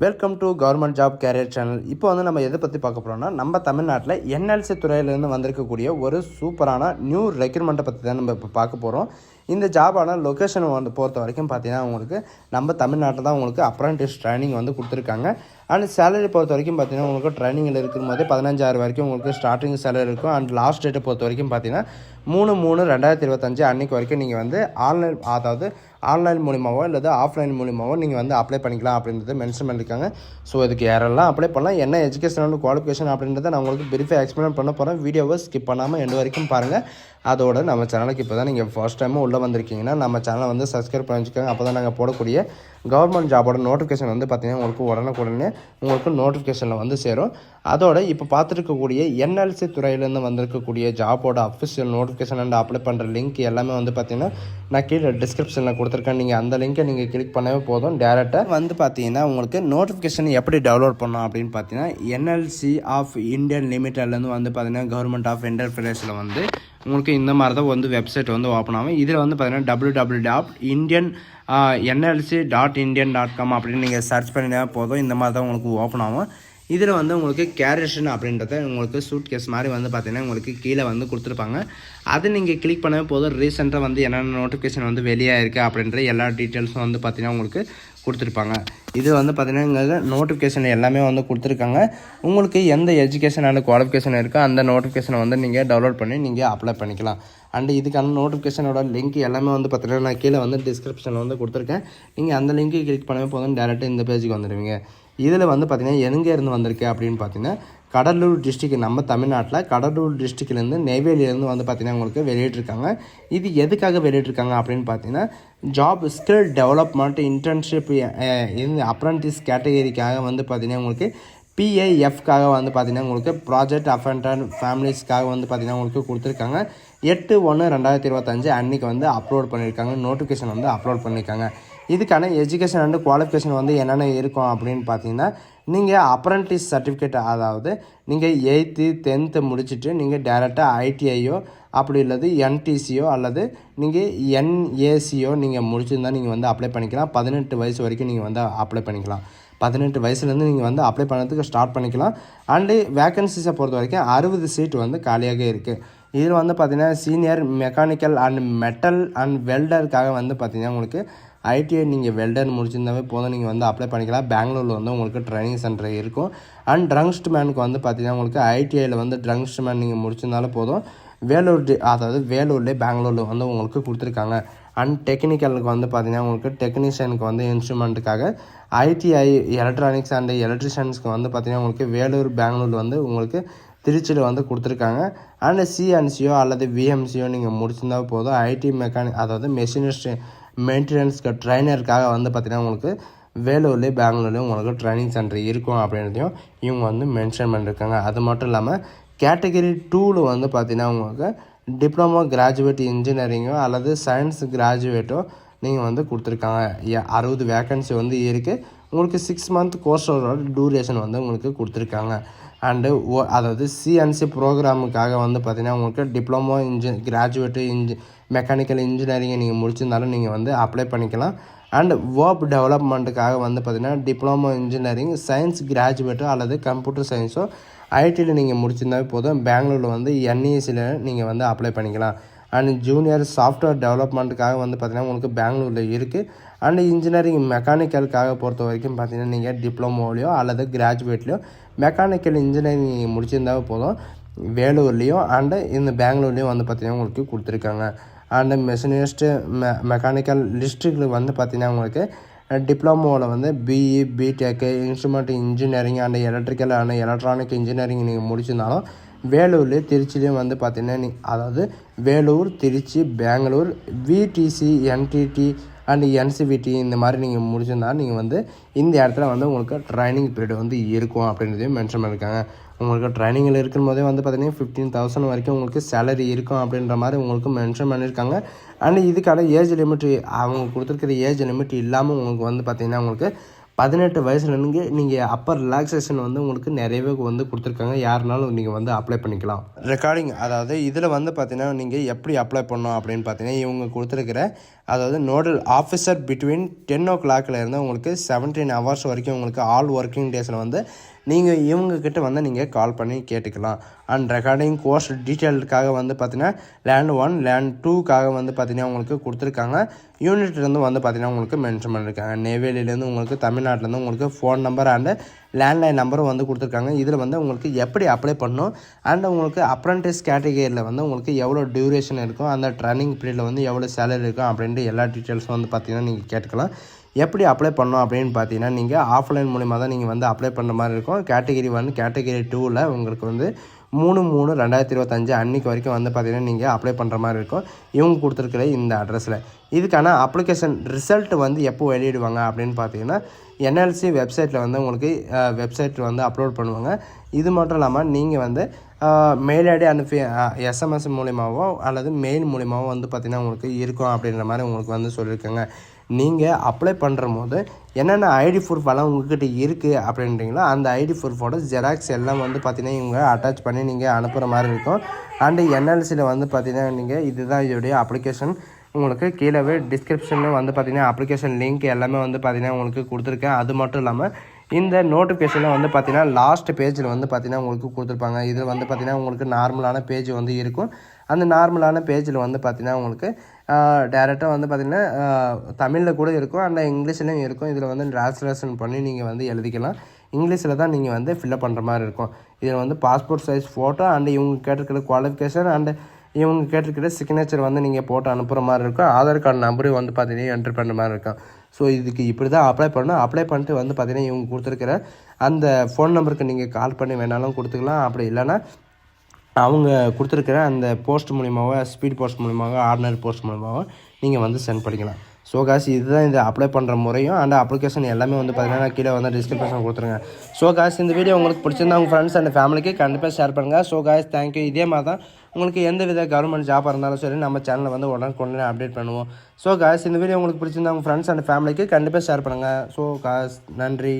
Welcome to government job career channel. இப்போ வந்து நம்ம எதை பற்றி பார்க்க போகிறோம்னா, நம்ம தமிழ்நாட்டில் என்எல்சி துறையிலேருந்து வந்திருக்கக்கூடிய ஒரு சூப்பரான நியூ ரெக்ரூட்மெண்ட்டை பற்றி தான் நம்ம இப்போ பார்க்க போகிறோம். இந்த ஜாபான லொக்கேஷன் வந்து பொறுத்த வரைக்கும் பார்த்தீங்கன்னா, உங்களுக்கு நம்ம தமிழ்நாட்டில் தான் உங்களுக்கு அப்ரண்டிஸ் ட்ரைனிங் வந்து கொடுத்துருக்காங்க. அண்ட் சேலரி பொறுத்த வரைக்கும் பார்த்தீங்கன்னா, உங்களுக்கு ட்ரைனிங்கில் இருக்கும் போதே 15,000 வரைக்கும் உங்களுக்கு ஸ்டார்டிங் சேலரி இருக்கும். அண்ட் லாஸ்ட் டேட்டை பொறுத்த வரைக்கும் பார்த்தீங்கன்னா 3/3/2025 அன்றைக்கு வரைக்கும் நீங்கள் வந்து ஆன்லைன் மூலிமாவோ இல்லை ஆஃப்லைன் மூலிமாவோ நீங்கள் வந்து அப்ளை பண்ணிக்கலாம் அப்படின்றத மென்ஷன் பண்ணியிருக்காங்க. ஸோ இதுக்கு யாரெல்லாம் அப்ளை பண்ணலாம், என்ன எஜுகேஷனல் குவாலிஃபிகேஷன் அப்படின்றத நான் உங்களுக்கு பிரீஃபாக எக்ஸ்பிளைன் பண்ண போகிறேன். வீடியோவை ஸ்கிப் பண்ணாமல் எண்டு வரைக்கும் பாருங்கள். அதோட நம்ம சேனலுக்கு இப்போ தான் நீங்கள் ஃபர்ஸ்ட் டைமும் உள்ளே வந்திருக்கீங்கன்னா நம்ம சேனலை வந்து சப்ஸ்கிரைப் பண்ணி வச்சுக்கோங்க. அப்போ தான் நாங்கள் போடக்கூடிய கவர்மெண்ட் ஜாபோட நோட்டிஃபிகேஷன் வந்து பார்த்திங்கன்னா உங்களுக்கு உடனுக்குடனே உங்களுக்கு நோட்டிஃபிகேஷனில் வந்து சேரும். அதோட இப்போ பார்த்துருக்கக்கூடிய என்எல்சி துறையிலேருந்து வந்திருக்கக்கூடிய ஜாபோட அஃபிஷியல் நோட்டிஃபிகேஷன் அண்ட் அப்ளை பண்ணுற லிங்க் எல்லாமே வந்து பார்த்திங்கன்னா நான் கீழே டிஸ்கிரிப்ஷனில் கொடுத்துருக்கேன். நீங்கள் அந்த லிங்க்கை நீங்கள் கிளிக் பண்ணவே போதும். டேரெக்டாக வந்து பார்த்தீங்கன்னா உங்களுக்கு நோட்டிஃபிகேஷன் எப்படி டவுன்லோட் பண்ணோம் அப்படின்னு பார்த்தீங்கன்னா, என்எல்சி ஆஃப் இந்தியன் லிமிட்டட்லேருந்து வந்து பார்த்தீங்கன்னா கவர்மெண்ட் ஆஃப் என்டர்பிரைஸில் வந்து உங்களுக்கு இந்த மாதிரி தான் வந்து வெப்சைட் வந்து ஓப்பன் ஆகும். இதில் வந்து பார்த்தீங்கன்னா www.nlc.indian.com அப்படின்னு நீங்கள் சர்ச் பண்ணினா போதும். இந்த மாதிரி தான் உங்களுக்கு ஓப்பன் ஆகும். இதில் வந்து உங்களுக்கு கேரேஷன் அப்படின்றத உங்களுக்கு சூட் கேஸ் மாதிரி வந்து பார்த்திங்கன்னா உங்களுக்கு கீழே வந்து கொடுத்துருப்பாங்க. அது நீங்கள் கிளிக் பண்ணவே போதும். ரீசெண்டாக வந்து என்னென்ன நோட்டிஃபிகேஷன் வந்து வெளியாகிருக்கு அப்படின்ற எல்லா டீட்டெயில்ஸும் வந்து பார்த்திங்கன்னா உங்களுக்கு கொடுத்துருப்பாங்க. இது வந்து பார்த்திங்கன்னா இங்கே நோட்டிஃபிகேஷன் எல்லாமே வந்து கொடுத்துருக்காங்க. உங்களுக்கு எந்த எஜுகேஷன் அண்ட் குவாலிஃபிகேஷன் இருக்கோ அந்த நோட்டிஃபிகேஷனை வந்து நீங்கள் டவுன்லோட் பண்ணி நீங்கள் அப்ளை பண்ணிக்கலாம். அண்ட் இதுக்கான நோட்டிஃபிகேஷனோட லிங்க் எல்லாமே வந்து பார்த்திங்கன்னா நான் கீழே வந்து டிஸ்கிரிப்ஷனில் வந்து கொடுத்துருக்கேன். நீங்கள் அந்த லிங்க்கை கிளிக் பண்ணவே போதும், டேரெக்டாக இந்த பேஜுக்கு வந்துடுவீங்க. இதில் வந்து பார்த்திங்கன்னா எங்கே இருந்து வந்திருக்கு அப்படின்னு பார்த்தீங்கன்னா, கடலூர் டிஸ்ட்ரிக்ட், நம்ம தமிழ்நாட்டில் கடலூர் டிஸ்ட்ரிக்ட்லேருந்து நெய்வேலியிலேருந்து வந்து பார்த்திங்கன்னா உங்களுக்கு வெளியிட்டிருக்காங்க. இது எதுக்காக வெளியிட்டிருக்காங்க அப்படின்னு பார்த்தீங்கன்னா, ஜாப் ஸ்கில் டெவலப்மெண்ட் இன்டர்ன்ஷிப் இந்த அப்ரண்டிஸ் கேட்டகரிக்காக வந்து பார்த்திங்கன்னா உங்களுக்கு PIFக்காக வந்து பார்த்திங்கன்னா உங்களுக்கு ப்ராஜெக்ட் அஃபெண்டர் ஃபேமிலிஸ்க்காக வந்து பார்த்திங்கன்னா உங்களுக்கு கொடுத்துருக்காங்க. 8/1/2025 அன்றைக்கி வந்து அப்லோட் பண்ணியிருக்காங்க. நோட்டிஃபிகேஷன் வந்து அப்லோட் பண்ணியிருக்காங்க. இதுக்கான எஜுகேஷன் அண்ட் குவாலிஃபிகேஷன் வந்து என்னென்ன இருக்கும் அப்படின்னு பார்த்தீங்கன்னா, நீங்கள் அப்ரண்டிஸ் சர்டிஃபிகேட், அதாவது நீங்கள் 8th 10th முடிச்சுட்டு நீங்கள் டேரெக்டாக ITIயோ அப்படி இல்லது NTCயோ அல்லது நீங்கள் NACயோ நீங்கள் முடிச்சிருந்தால் நீங்கள் வந்து அப்ளை பண்ணிக்கலாம். 18 வயசு வரைக்கும் நீங்கள் வந்து அப்ளை பண்ணிக்கலாம். 18 வயசுலேருந்து நீங்கள் வந்து அப்ளை பண்ணுறதுக்கு ஸ்டார்ட் பண்ணிக்கலாம். அண்டு வேக்கன்சிஸை பொறுத்த வரைக்கும் 60 சீட் வந்து காலியாக இருக்குது. இதில் வந்து பார்த்திங்கன்னா senior mechanical and metal and வெல்டருக்காக வந்து பார்த்திங்கன்னா உங்களுக்கு ITI நீங்கள் வெல்டர் முடிச்சிருந்தாவே போதும், நீங்கள் வந்து அப்ளை பண்ணிக்கலாம். பெங்களூரில் வந்து உங்களுக்கு ட்ரைனிங் சென்டர் இருக்கும். அண்ட் ட்ரங்க்ஸ்ட் மேனுக்கு வந்து பார்த்திங்கன்னா உங்களுக்கு ITIயில் வந்து ட்ரங்க்ஸ்ட் மேன் நீங்கள் முடிச்சிருந்தாலும் போதும். வேலூர்லேயே பெங்களூரில் வந்து உங்களுக்கு கொடுத்துருக்காங்க. அண்ட் டெக்னிக்கலுக்கு வந்து பார்த்திங்கன்னா உங்களுக்கு டெக்னீஷியனுக்கு வந்து இன்ஸ்ட்ருமெண்ட்டுக்காக ITI எலக்ட்ரானிக்ஸ் அண்ட் எலக்ட்ரிஷியன்ஸ்க்கு வந்து பார்த்திங்கன்னா உங்களுக்கு வேலூர் பெங்களூர் வந்து உங்களுக்கு திருச்சியில் வந்து கொடுத்துருக்காங்க. அண்ட் CNCயோ அல்லது VMCயோ நீங்கள் முடிச்சிருந்தால் போதும். IT மெக்கானிக், அதாவது மெஷினிஸ்ட் மெயின்டெனன்ஸ்க்கு ட்ரைனருக்காக வந்து பார்த்திங்கன்னா உங்களுக்கு வேலூர்லேயும் பெங்களூர்லேயும் உங்களுக்கு ட்ரைனிங் சென்டர் இருக்கும் அப்படின்றதையும் இவங்க வந்து மென்ஷன் பண்ணியிருக்காங்க. அது மட்டும் இல்லாமல் கேட்டகரி 2ல் வந்து பார்த்திங்கன்னா உங்களுக்கு டிப்ளமோ கிராஜுவேட் இன்ஜினியரிங்கோ அல்லது சயின்ஸ் கிராஜுவேட்டோ நீங்கள் வந்து கொடுத்துருக்காங்க. 60 வேக்கன்சி வந்து இருக்குது. உங்களுக்கு 6 மந்த் கோர்ஸோட டூரேஷன் வந்து உங்களுக்கு கொடுத்துருக்காங்க. அண்டு அதாவது CNC ப்ரோக்ராமுக்காக வந்து பார்த்திங்கன்னா உங்களுக்கு டிப்ளமோ கிராஜுவேட்டு மெக்கானிக்கல் இன்ஜினியரிங்கை நீங்கள் முடிச்சிருந்தாலும் நீங்கள் வந்து அப்ளை பண்ணிக்கலாம். அண்ட் வேர்ப் டெவலப்மெண்ட்டுக்காக வந்து பார்த்திங்கன்னா டிப்ளமோ இன்ஜினியரிங் சயின்ஸ் கிராஜுவேட்டோ அல்லது கம்ப்யூட்டர் சயின்ஸோ ITயில் நீங்கள் முடிச்சிருந்தாவே போதும். பெங்களூரில் வந்து NECயில் நீங்கள் வந்து அப்ளை பண்ணிக்கலாம். அண்ட் ஜூனியர் சாஃப்ட்வேர் டெவலப்மெண்ட்டுக்காக வந்து பார்த்திங்கன்னா உங்களுக்கு பெங்களூரில் இருக்குது. அண்ட் இன்ஜினியரிங் மெக்கானிக்கலுக்காக பொறுத்த வரைக்கும் பார்த்திங்கன்னா நீங்கள் டிப்ளமோலையோ அல்லது கிராஜுவேட்லையோ மெக்கானிக்கல் இன்ஜினியரிங் நீங்கள் முடிச்சிருந்தாவே போதும். வேலூர்லேயும் அண்டு இந்த பெங்களூர்லேயும் வந்து பார்த்திங்கன்னா உங்களுக்கு கொடுத்துருக்காங்க. அண்டு மெஷினிஸ்ட்டு மெக்கானிக்கல் டிஸ்ட்ரிக்டில் வந்து பார்த்திங்கன்னா உங்களுக்கு டிப்ளமோவில் வந்து BE BTech instrument engineering and electrical and electronic engineering நீங்கள் முடிச்சிருந்தாலும் வேலூர்லேயும் திருச்சிலையும் வந்து பார்த்திங்கன்னா அதாவது Vellore, Trichy, Bangalore, VTC NTT and NCVT இந்த மாதிரி நீங்கள் முடிச்சிருந்தாலும் நீங்கள் வந்து இந்த இடத்துல வந்து உங்களுக்கு ட்ரைனிங் பீரியட் வந்து இருக்கும் அப்படின்றதையும் மென்ஷன் பண்ணியிருக்காங்க. உங்களுக்கு ட்ரைனிங்கில் இருக்கும் போதே வந்து பார்த்திங்கன்னா 15,000 வரைக்கும் உங்களுக்கு சேலரி இருக்கும் அப்படின்ற மாதிரி உங்களுக்கு மென்ஷன் பண்ணியிருக்காங்க. அண்ட் இதுக்கான ஏஜ் லிமிட் அவங்க கொடுத்துருக்கிற ஏஜ் லிமிட் இல்லாமல் உங்களுக்கு வந்து பார்த்திங்கன்னா உங்களுக்கு 18 வயசுலேருந்து நீங்கள் அப்பர் ரிலாக்ஸேஷன் வந்து உங்களுக்கு நிறையவே வந்து கொடுத்துருக்காங்க. யாருனாலும் நீங்கள் வந்து அப்ளை பண்ணிக்கலாம். ரெக்கார்டிங் அதாவது இதில் வந்து பார்த்தீங்கன்னா நீங்கள் எப்படி அப்ளை பண்ணணும் அப்படின்னு பார்த்தீங்கன்னா இவங்க கொடுத்துருக்கிற அதாவது நோடல் ஆஃபீஸர் பிட்வீன் 10 o'clock இருந்து உங்களுக்கு 17 hours வரைக்கும் உங்களுக்கு ஆல் ஒர்க்கிங் டேஸில் வந்து நீங்கள் இவங்கக்கிட்ட வந்து நீங்கள் கால் பண்ணி கேட்டுக்கலாம். அண்ட் ரெக்கார்டிங் கோர்ஸ் டீட்டெயிலுக்காக வந்து பார்த்தீங்கன்னா லேண்ட் 1 லேண்ட் 2க்காக வந்து பார்த்தீங்கன்னா உங்களுக்கு கொடுத்துருக்காங்க. யூனிட்லேருந்து வந்து பார்த்தீங்கன்னா உங்களுக்கு மென்ஷன் பண்ணியிருக்காங்க. நெய்வேலியிலேருந்து உங்களுக்கு தமிழ்நாட்டிலேருந்து உங்களுக்கு ஃபோன் நம்பர் அண்டு லேண்ட்லைன் நம்பரும் வந்து கொடுத்துருக்காங்க. இதில் வந்து உங்களுக்கு எப்படி அப்ளை பண்ணணும் அண்ட் உங்களுக்கு அப்ரண்டிஸ் கேட்டகரியில் வந்து உங்களுக்கு எவ்வளோ டியூரேஷன் இருக்கும், அந்த ட்ரைனிங் பீரியடில் வந்து எவ்வளோ சேலரி இருக்கும் அப்படின்ட்டு எல்லா டீட்டெயில்ஸும் வந்து பார்த்தீங்கன்னா நீங்கள் கேட்டுக்கலாம். எப்படி அப்ளை பண்ணணும் அப்படின்னு பார்த்தீங்கன்னா நீங்கள் ஆஃப்லைன் மூலிமா தான் நீங்கள் வந்து அப்ளை பண்ணுற மாதிரி இருக்கும். கேட்டகிரி 1 கேட்டகிரி 2வில் உங்களுக்கு வந்து 3/3/2025 அன்றைக்கி வரைக்கும் வந்து பார்த்திங்கன்னா நீங்கள் அப்ளை பண்ணுற மாதிரி இருக்கும். இவங்க கொடுத்துருக்குற இந்த அட்ரஸில் இதுக்கான அப்ளிகேஷன் ரிசல்ட் வந்து எப்போ வெளியிடுவாங்க அப்படின்னு பார்த்தீங்கன்னா என்எல்சி வெப்சைட்டில் வந்து உங்களுக்கு வெப்சைட்டில் வந்து அப்லோட் பண்ணுவாங்க. இது மட்டும் இல்லாமல் நீங்கள் வந்து மெயில் ஐடி அனுப்பி எஸ்எம்எஸ் மூலிமாவோ அல்லது மெயில் மூலிமாவோ வந்து பார்த்திங்கன்னா உங்களுக்கு இருக்கும் அப்படின்ற மாதிரி உங்களுக்கு வந்து சொல்லியிருக்காங்க. நீங்கள் அப்ளை பண்ணுற போது என்னென்ன ஐடி ப்ரூஃபெல்லாம் உங்கள்கிட்ட இருக்குது அப்படின்றீங்களோ அந்த ஐடி ப்ரூஃபோட ஜெராக்ஸ் எல்லாம் வந்து பார்த்திங்கன்னா இவங்க அட்டாச் பண்ணி நீங்கள் அனுப்புகிற மாதிரி இருக்கும். அண்டு என்எல்சியில் வந்து பார்த்திங்கன்னா நீங்கள் இதுதான் இதோடைய அப்ளிகேஷன். உங்களுக்கு கீழே டிஸ்கிரிப்ஷனில் வந்து பார்த்திங்கன்னா அப்ளிகேஷன் லிங்க் எல்லாமே வந்து பார்த்திங்கன்னா உங்களுக்கு கொடுத்துருக்கேன். அது மட்டும் இல்லாமல் இந்த நோட்டிஃபிகேஷனில் வந்து பார்த்திங்கன்னா லாஸ்ட் பேஜில் வந்து பார்த்திங்கன்னா உங்களுக்கு கொடுத்துருப்பாங்க. இதில் வந்து பார்த்திங்கன்னா உங்களுக்கு நார்மலான பேஜ் வந்து இருக்கும். அந்த நார்மலான பேஜில் வந்து பார்த்திங்கன்னா உங்களுக்கு டேரெக்டாக வந்து பார்த்திங்கன்னா தமிழில் கூட இருக்கும் அண்ட் இங்கிலீஷ்லேயும் இருக்கும். இதில் வந்து ட்ரான்ஸ்லேஷன் பண்ணி நீங்கள் வந்து எழுதிக்கலாம். இங்கிலீஷில் தான் நீங்கள் வந்து ஃபில்அப் பண்ணுற மாதிரி இருக்கும். இதில் வந்து பாஸ்போர்ட் சைஸ் ஃபோட்டோ அண்ட் இவங்க கேட்டிருக்கிற குவாலிஃபிகேஷன் அண்ட் இவங்க கேட்டிருக்கிற சிக்னேச்சர் வந்து நீங்கள் போட்டு அனுப்புகிற மாதிரி இருக்கும். ஆதார் கார்டு நம்பரும் வந்து பார்த்திங்கன்னா என்ட்ரு பண்ணுற மாதிரி இருக்கும். ஸோ இதுக்கு இப்படி தான் அப்ளை பண்ணணும். அப்ளை பண்ணிட்டு வந்து பார்த்திங்கன்னா இவங்க கொடுத்துருக்கிற அந்த ஃபோன் நம்பருக்கு நீங்கள் கால் பண்ணி வேணாலும் கொடுத்துக்கலாம். அப்படி இல்லைன்னா அவங்க கொடுத்துருக்கிற அந்த போஸ்ட் மூலிமாவோ ஸ்பீட் போஸ்ட் மூலிமாவோ ஆர்டினரி போஸ்ட் மூலிமாவோ நீங்கள் வந்து சென்ட் பண்ணிக்கலாம். ஸோ காஸ் இதுதான் இந்த அப்ளை பண்ணுற முறையும் அண்ட் அப்ளிகேஷன் எல்லாமே வந்து பார்த்திங்கன்னா கீழே வந்து டிஸ்கிரிப்ஷன் கொடுத்துருங்க. ஸோ காஸ் இந்த வீடியோ உங்களுக்கு பிடிச்சிருந்தா உங்கள் ஃப்ரெண்ட்ஸ் அண்ட் ஃபேமிலிக்கு கண்டிப்பாக ஷேர் பண்ணுங்கள். So cause thank you. இதே மாதிரி தான் உங்களுக்கு எந்த வித கவர்மெண்ட் ஜாப் இருந்தாலும் சரி நம்ம சேனலில் வந்து உடனே அப்டேட் பண்ணுவோம். ஸோ காஸ் இந்த வீடியோ உங்களுக்கு பிடிச்சிருந்தா உங்கள் ஃப்ரெண்ட்ஸ் அண்ட் ஃபேமிலிக்கு கண்டிப்பாக ஷேர் பண்ணுங்கள். ஸோ காஸ் நன்றி.